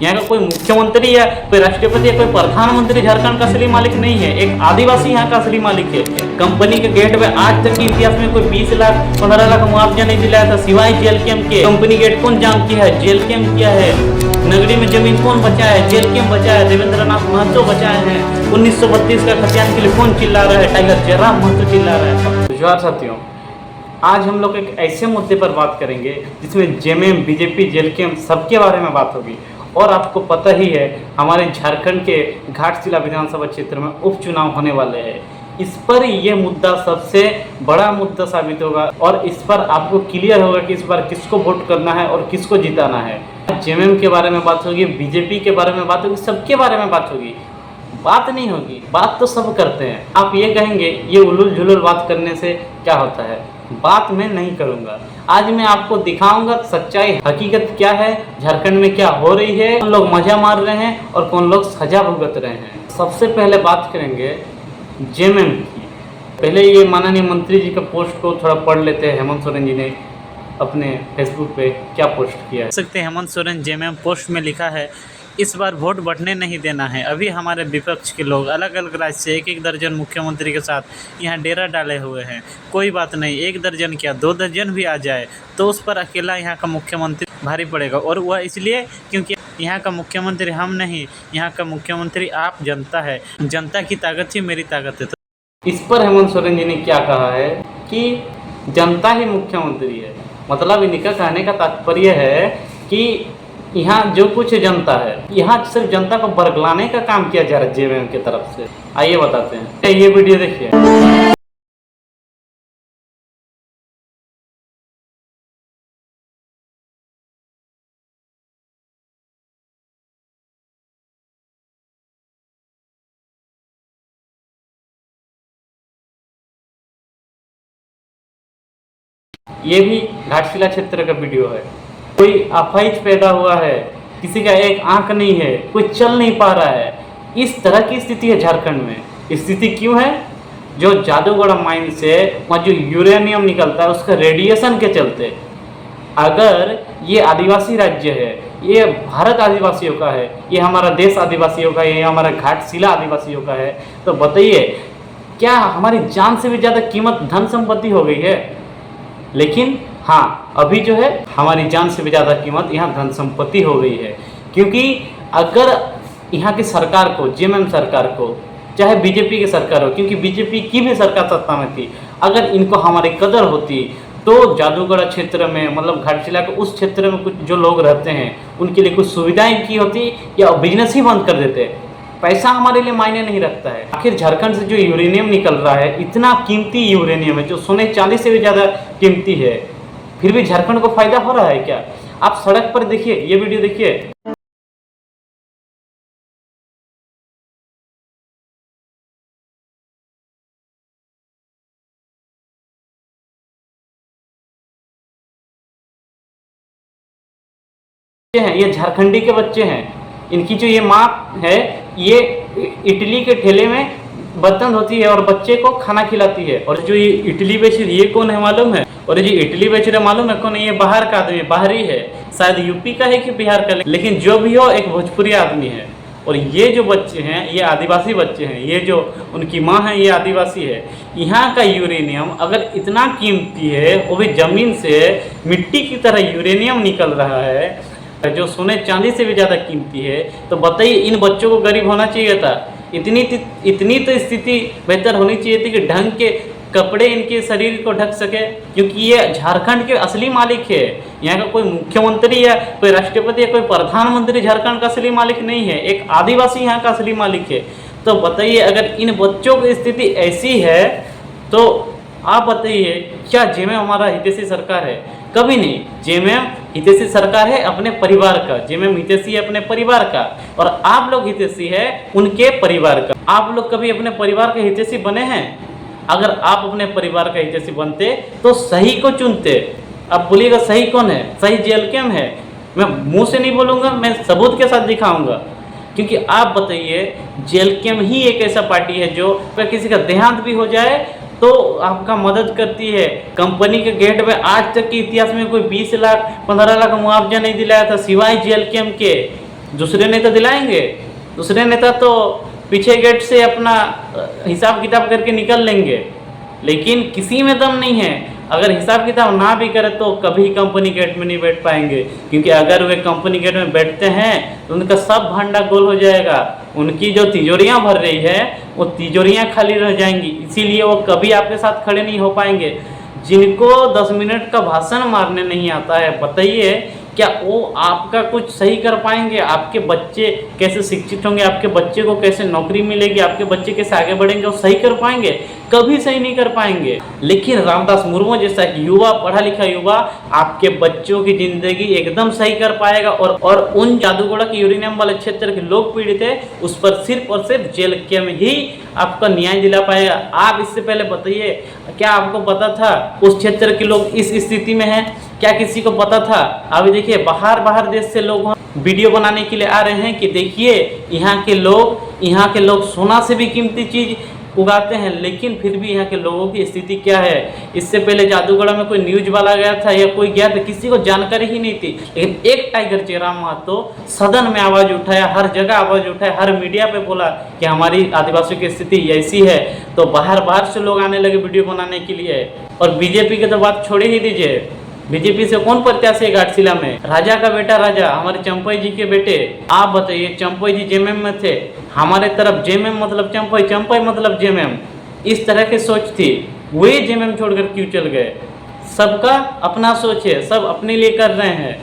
यहाँ का कोई मुख्यमंत्री या कोई राष्ट्रपति या कोई प्रधानमंत्री झारखंड का असली मालिक नहीं है, एक आदिवासी यहाँ का असली मालिक है। कंपनी के गेट पे आज तक के इतिहास में कोई 20 लाख 15 लाख मुआवजा नहीं दिलाया था, सिवाय जेल कैंप के। कंपनी गेट कौन जाम किया है? जेल कैंप किया है। नगरी में जमीन कौन बचाया है? जेल कैंप बचाया है। देवेंद्र नाथ महतो बचाए हैं। 1932 का खतियान के लिए कौन चिल्ला रहा है? टाइगर जयराम महतो चिल्ला रहा है। जोहार साथियों, आज हम लोग एक ऐसे मुद्दे पर बात करेंगे जिसमें जेएमएम, बीजेपी, जेल कैंप सबके बारे में बात होगी। और आपको पता ही है हमारे झारखंड के घाटशिला विधानसभा क्षेत्र में उपचुनाव होने वाले हैं। इस पर ये मुद्दा सबसे बड़ा मुद्दा साबित होगा और इस पर आपको क्लियर होगा कि इस बार किसको वोट करना है और किसको जिताना है। जेएमएम के बारे में बात होगी, बीजेपी के बारे में बात होगी, सबके बारे में बात होगी। बात नहीं होगी, बात तो सब करते हैं। आप ये कहेंगे ये उलूल झुलूल बात करने से क्या होता है? बात मैं नहीं करूंगा। आज मैं आपको दिखाऊंगा सच्चाई, हकीकत क्या है, झारखंड में क्या हो रही है, कौन लोग मजा मार रहे हैं और कौन लोग सजा भुगत रहे हैं। सबसे पहले बात करेंगे जेएमएम की। पहले ये माननीय मंत्री जी का पोस्ट को थोड़ा पढ़ लेते हैं। हेमंत सोरेन जी ने अपने फेसबुक पे क्या पोस्ट किया है सकते हैं। हेमंत सोरेन जेएमएम पोस्ट में लिखा है, इस बार वोट बढ़ने नहीं देना है। अभी हमारे विपक्ष के लोग अलग अलग राज्य से एक दर्जन मुख्यमंत्री के साथ यहाँ डेरा डाले हुए हैं। कोई बात नहीं, 1 दर्जन क्या 2 दर्जन भी आ जाए तो उस पर अकेला यहाँ का मुख्यमंत्री भारी पड़ेगा। और वह इसलिए क्योंकि यहाँ का मुख्यमंत्री हम नहीं, यहाँ का मुख्यमंत्री आप जनता है। जनता की ताकत ही मेरी ताकत है। तो इस पर हेमंत सोरेन जी ने क्या कहा है कि जनता ही मुख्यमंत्री है। मतलब इनका कहने का तात्पर्य है कि यहाँ जो कुछ जनता है, यहाँ सिर्फ जनता को बरगलाने का काम किया जा रहा है जेएमएम की तरफ से। आइए बताते हैं, ये वीडियो देखिए। ये भी घाटशिला क्षेत्र का वीडियो है। कोई अफवाह पैदा हुआ है, किसी का एक आंख नहीं है, कोई चल नहीं पा रहा है। इस तरह की स्थिति है झारखंड में। स्थिति क्यों है? जो जादूगढ़ माइन से वहाँ जो यूरेनियम निकलता है उसका रेडिएशन के चलते। अगर ये आदिवासी राज्य है, ये भारत आदिवासियों का है, ये हमारा देश आदिवासियों का है, ये हमारा घाटशिला आदिवासियों का है, तो बताइए क्या हमारी जान से भी ज़्यादा कीमत धन संपत्ति हो गई है? लेकिन हाँ, अभी जो है हमारी जान से भी ज़्यादा कीमत यहाँ धन संपत्ति हो गई है। क्योंकि अगर यहाँ की सरकार को, जेएमएम सरकार को, चाहे बीजेपी की सरकार हो, क्योंकि बीजेपी की भी सरकार सत्ता में थी, अगर इनको हमारी कदर होती तो जादूगढ़ क्षेत्र में, मतलब घाटशिला के उस क्षेत्र में कुछ जो लोग रहते हैं उनके लिए कुछ सुविधाएं की होती या बिजनेस ही बंद कर देते। पैसा हमारे लिए मायने नहीं रखता है। आखिर झारखंड से जो यूरेनियम निकल रहा है, इतना कीमती यूरेनियम है जो सोने चांदी से भी ज़्यादा कीमती है, फिर भी झारखंड को फायदा हो रहा है क्या? आप सड़क पर देखिए, ये वीडियो देखिए। ये झारखंडी के बच्चे हैं। इनकी जो ये माँ है, ये इडली के ठेले में बर्तन धोती है और बच्चे को खाना खिलाती है। और जो ये इडली बेच रही है, ये कौन है मालूम है? और ये इडली बेच रहे मालूम है कौन है? ये बाहर का आदमी, बाहरी है, शायद यूपी का है कि बिहार का, लेकिन जो भी हो एक भोजपुरी आदमी है। और ये जो बच्चे हैं ये आदिवासी बच्चे हैं। ये जो उनकी माँ है ये आदिवासी है। यहाँ का यूरेनियम अगर इतना कीमती है, वो भी ज़मीन से मिट्टी की तरह यूरेनियम निकल रहा है जो सोने चांदी से भी ज़्यादा कीमती है, तो बताइए इन बच्चों को गरीब होना चाहिए था? इतनी तो स्थिति बेहतर होनी चाहिए थी कि ढंग के कपड़े इनके शरीर को ढक सके। क्योंकि ये झारखंड के असली मालिक है। यहाँ का कोई मुख्यमंत्री या कोई राष्ट्रपति या कोई प्रधानमंत्री झारखंड का असली मालिक नहीं है, एक आदिवासी यहाँ का असली मालिक है। तो बताइए अगर इन बच्चों की स्थिति ऐसी है तो आप बताइए क्या जेएमएम हमारा हितैषी सरकार है? कभी नहीं। जेएमएम हितैषी सरकार है अपने परिवार का। जेएमएम हितैषी है अपने परिवार का और आप लोग हितैषी है उनके परिवार का। आप लोग कभी अपने परिवार के हितैषी बने हैं? अगर आप अपने परिवार का हितैषी बनते तो सही को चुनते। अब बोलिएगा सही कौन है? सही जेल कैंप है। मैं मुंह से नहीं बोलूँगा, मैं सबूत के साथ दिखाऊंगा। क्योंकि आप बताइए जेल कैंप ही एक ऐसा पार्टी है जो अगर किसी का देहांत भी हो जाए तो आपका मदद करती है। कंपनी के गेट पे आज तक के इतिहास में कोई 20 लाख 15 लाख मुआवजा नहीं दिलाया था, सिवाय जेल कैंप के। दूसरे नेता दिलाएंगे? दूसरे नेता तो पीछे गेट से अपना हिसाब किताब करके निकल लेंगे, लेकिन किसी में दम नहीं है। अगर हिसाब किताब ना भी करे तो कभी कंपनी गेट में नहीं बैठ पाएंगे, क्योंकि अगर वे कंपनी गेट में बैठते हैं तो उनका सब भांडा गोल हो जाएगा। उनकी जो तिजोरियां भर रही है वो तिजोरियां खाली रह जाएंगी, इसीलिए वो कभी आपके साथ खड़े नहीं हो पाएंगे। जिनको 10 मिनट का भाषण मारने नहीं आता है, बताइए क्या वो आपका कुछ सही कर पाएंगे? आपके बच्चे कैसे शिक्षित होंगे, आपके बच्चे को कैसे नौकरी मिलेगी, आपके बच्चे कैसे आगे बढ़ेंगे, वो सही कर पाएंगे? कभी सही नहीं कर पाएंगे। लेकिन रामदास मुर्मू जैसा युवा, पढ़ा लिखा युवा, आपके बच्चों की जिंदगी एकदम सही कर पाएगा। और उन जादूगोड़ा के यूरेनियम वाले क्षेत्र के लोग पीड़ित है, उस पर सिर्फ और सिर्फ जेल के में ही आपका न्याय दिला पाएगा। आप इससे पहले बताइए, क्या आपको पता था उस क्षेत्र के लोग इस स्थिति में हैं? क्या किसी को पता था? अभी देखिए बाहर देश से लोग वीडियो बनाने के लिए आ रहे हैं कि देखिए यहाँ के लोग सोना से भी कीमती चीज उगाते हैं, लेकिन फिर भी यहाँ के लोगों की स्थिति क्या है। इससे पहले जादूगढ़ में कोई न्यूज वाला गया था या कोई गया था, किसी को जानकारी ही नहीं थी, लेकिन एक टाइगर जयराम महतो सदन में आवाज उठाया, हर जगह आवाज उठाया, हर मीडिया पे बोला कि हमारी आदिवासियों की स्थिति ऐसी है। तो बाहर से लोग आने लगे वीडियो बनाने के लिए। और बीजेपी की तो बात छोड़ ही दीजिए, बीजेपी से कौन प्रत्याशी है घाटशिला में? राजा का बेटा राजा, हमारे चंपई जी के बेटे। आप बताइए, चंपई जी जेएमएम में थे, हमारे तरफ जेएमएम मतलब चंपई, चंपई मतलब जेएमएम, इस तरह की सोच थी। वे जेएमएम छोड़कर क्यों चल गए? सबका अपना सोच है, सब अपने लिए कर रहे हैं।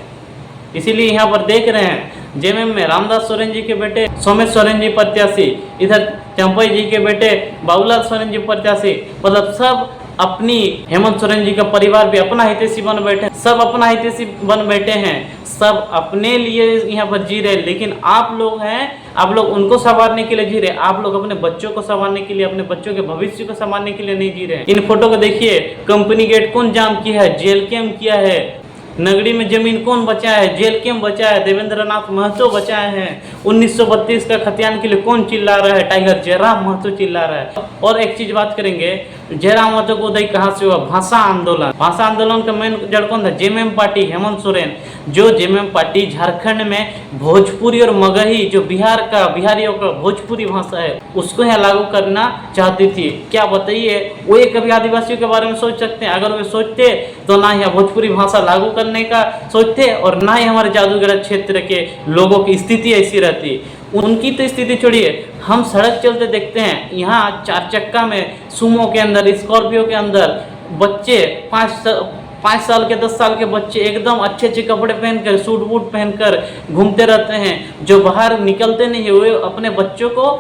इसीलिए यहाँ पर देख रहे हैं जेएमएम में रामदास सोरेन जी के बेटे सोमेश सोरेन जी प्रत्याशी, इधर चंपई जी के बेटे बाबूलाल सोरेन जी प्रत्याशी। मतलब सब अपनी, हेमंत सोरेन जी का परिवार भी अपना हितैषी बन बैठे, सब अपना हितैषी बन बैठे हैं, सब अपने लिए यहाँ पर जी रहे। लेकिन आप लोग हैं, आप लोग उनको संवारने के लिए जी रहे, आप लोग अपने बच्चों को संवारने के लिए, अपने बच्चों के भविष्य को संवारने के लिए नहीं जी रहे। इन फोटो को देखिए, कंपनी गेट कौन जाम किया है? जेल कैम किया है। नगड़ी में जमीन कौन बचाया है? जेल कैम बचाया है, देवेंद्र नाथ महतो बचाए हैं। 1932 का खतियान के लिए कौन चिल्ला रहा है? टाइगर जयराम महतो चिल्ला रहा है। और एक चीज बात करेंगे, जयराम महतो को उदय कहाँ से हुआ? भाषा आंदोलन। भाषा आंदोलन का मेन जड़ कौन था? JMM party, Hemant Soren. जो जेएमएम पार्टी झारखंड में भोजपुरी और मगही, जो बिहारियों का भोजपुरी भाषा है, उसको यहाँ लागू करना चाहती थी। क्या बताइए, वो ये कभी आदिवासियों के बारे में सोच सकते हैं? अगर वे सोचते तो ना यहाँ भोजपुरी भाषा लागू करने का सोचते और ना ही हमारे जादूगढ़ क्षेत्र के लोगों की स्थिति ऐसी रहती। उनकी तो स्थिति छोड़िए, हम सड़क चलते देखते हैं यहाँ 4 चक्का में, सुमो के अंदर, स्कॉर्पियो के अंदर बच्चे 5 साल के 10 साल के बच्चे एकदम अच्छे कपड़े पहनकर, सूट बूट पहनकर घूमते रहते हैं। जो बाहर निकलते नहीं है, वे अपने बच्चों को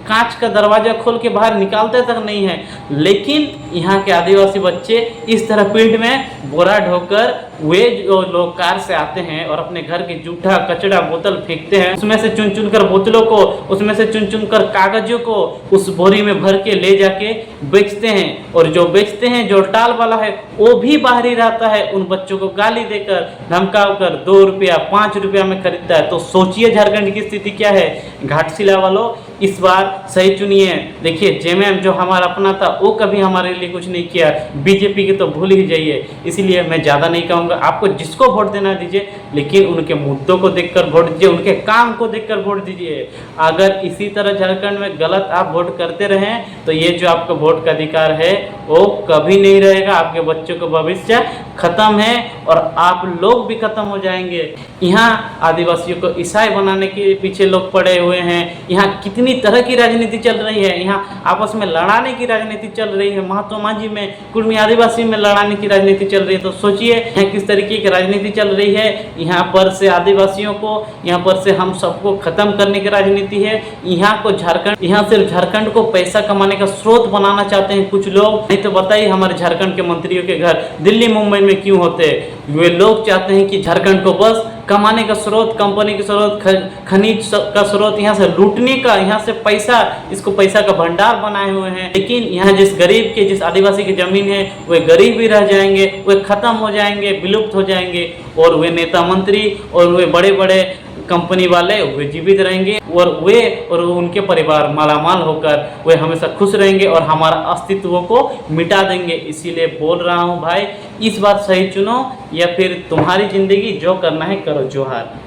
कांच का दरवाजा खोल के बाहर निकालते तक नहीं है। लेकिन यहाँ के आदिवासी बच्चे इस तरह फील्ड में बोरा ढोकर वे जो लोग कार से आते हैं और अपने घर के जूठा कचड़ा बोतल फेंकते हैं, उसमें से चुन कर बोतलों को, उसमें से चुन कर कागजों को उस बोरी में भर के ले जाके बेचते हैं। और जो बेचते हैं, जो टाल वाला है, वो भी बाहर ही रहता है, उन बच्चों को गाली देकर, धमकाव कर 2 रुपया 5 रुपया में खरीदता है। तो सोचिए झारखंड की स्थिति क्या है। घाटशिला वालों, इस बार सही चुनिए। देखिए जेएमएम जो हमारा अपना था, वो कभी हमारे लिए कुछ नहीं किया। बीजेपी की तो भूल ही जाइए। इसलिए मैं ज़्यादा नहीं कहूँगा, आपको जिसको वोट देना दीजिए, लेकिन उनके मुद्दों को देखकर वोट दीजिए, उनके काम को देखकर वोट दीजिए। अगर इसी तरह झारखंड में गलत आप वोट करते रहें तो ये जो आपका वोट का अधिकार है वो कभी नहीं रहेगा। आपके बच्चों का भविष्य खत्म है और आप लोग भी खत्म हो जाएंगे। यहाँ आदिवासियों को ईसाई बनाने के पीछे लोग पड़े हुए हैं। यहाँ कितनी तरह की राजनीति चल रही है, यहाँ आपस में लड़ाने की राजनीति चल रही है, महतो माझी में, कुर्मी आदिवासी में लड़ाने की राजनीति चल रही है। तो सोचिए यहाँ किस तरीके की राजनीति चल रही है। यहाँ पर से आदिवासियों को, यहाँ पर से हम सबको खत्म करने की राजनीति है। यहाँ को झारखंड, यहाँ सिर्फ झारखंड को पैसा कमाने का स्रोत बनाना चाहते हैं कुछ लोग। नहीं तो बताइए हमारे झारखंड के मंत्रियों के घर दिल्ली मुंबई में क्यों होते? वे लोग चाहते हैं कि झारखंड को बस कमाने का स्रोत, कंपनी का स्रोत, खनिज का स्रोत, यहाँ से लूटने का, यहाँ से पैसा, इसको पैसा का भंडार बनाए हुए हैं। लेकिन यहाँ जिस गरीब के, जिस आदिवासी की जमीन है, वे गरीब ही रह जाएंगे, वे खत्म हो जाएंगे, विलुप्त हो जाएंगे। और वे नेता मंत्री और वे बड़े बड़े कंपनी वाले वे जीवित रहेंगे और वे और उनके परिवार मालामाल होकर वे हमेशा खुश रहेंगे और हमारा अस्तित्व को मिटा देंगे। इसीलिए बोल रहा हूँ भाई, इस बार सही चुनो या फिर तुम्हारी जिंदगी जो करना है करो। जोहार।